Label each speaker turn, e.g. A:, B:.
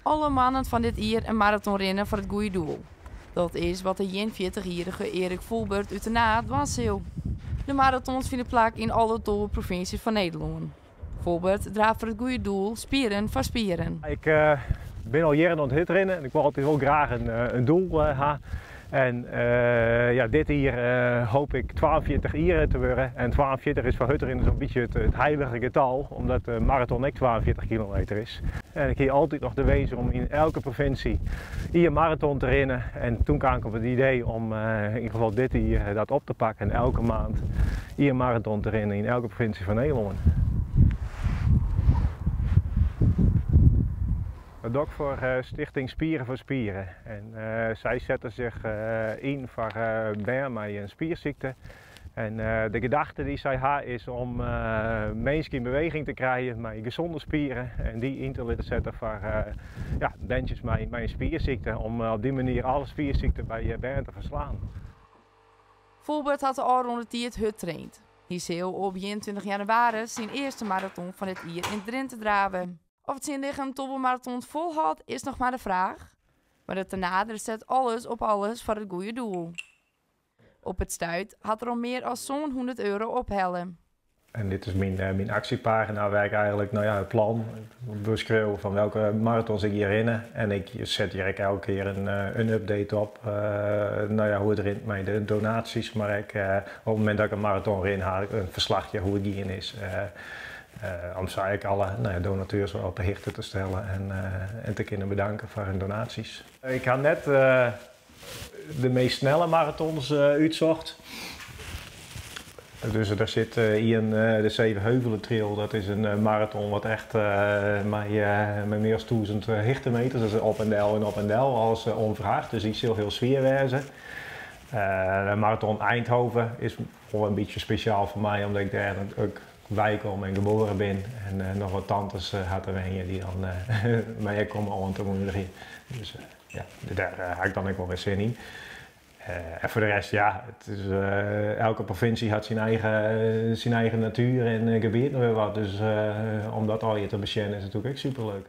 A: Alle mannen van dit jaar een marathon rennen voor het goede doel. Dat is wat de 41-jarige Erik Volbert uit de Naad was. De marathons vinden plaats in alle 12 provincies van Nederland. Volbert draagt voor het goede doel spieren voor spieren.
B: Ik ben al jaren aan het rennen en ik wil altijd wel graag een doel hebben. En ja, dit hier hoop ik 42 uur te worden. En 42 is voor Hutterin zo'n beetje het heilige getal, omdat de marathon ook 42 kilometer is. En ik hier altijd nog de wezen om in elke provincie hier een marathon te rennen. En toen kwam ik op het idee om in ieder geval dit hier dat op te pakken en elke maand hier een marathon te rennen in elke provincie van Nederland. Dat doe ik voor Stichting Spieren voor Spieren. En zij zetten zich in voor bij met een spierziekte. En de gedachte die zij hebben is om mensen in beweging te krijgen met gezonde spieren. En die in te laten zetten voor ja, mensen met een spierziekte. Om op die manier alle spierziekten bij te verslaan.
A: Volbert had de alronde die het hut traint. Hij zou op 21 januari zijn eerste marathon van dit jaar in Drenthe draven. Of het zijn lichaam een toppelmarathon vol had, is nog maar de vraag. Maar het tenader zet alles op alles voor het goede doel. Op het stuit had er al meer dan zo'n €100 ophellen.
B: En dit is mijn actiepagina waar ik eigenlijk het plan beschreeuw van welke marathons ik hier rennen. En ik zet hier elke keer een update op hoe het rent met de donaties. Maar op het moment dat ik een marathon ren, haal ik een verslagje hoe het hierin is. Om zo eigenlijk alle donateurs op de hichte te stellen en te kunnen bedanken voor hun donaties. Ik had net de meest snelle marathons uitzocht. Dus er zit hier de Zevenheuvelen Trail, dat is een marathon wat echt met meer dan 1000 hectometers, dat is op en del als onvraagd, dus die is heel sfeer wezen. De marathon Eindhoven is wel een beetje speciaal voor mij, omdat ik daar ook bijkom en geboren ben. En nog wat tantes hadden we die dan mij komen al te moedigen. Dus ja, daar heb ik dan ook wel weer zin in. En voor de rest, ja, het is, elke provincie had zijn eigen natuur en gebied nog weer wat. Dus om dat al hier te beschijnen is natuurlijk ook superleuk.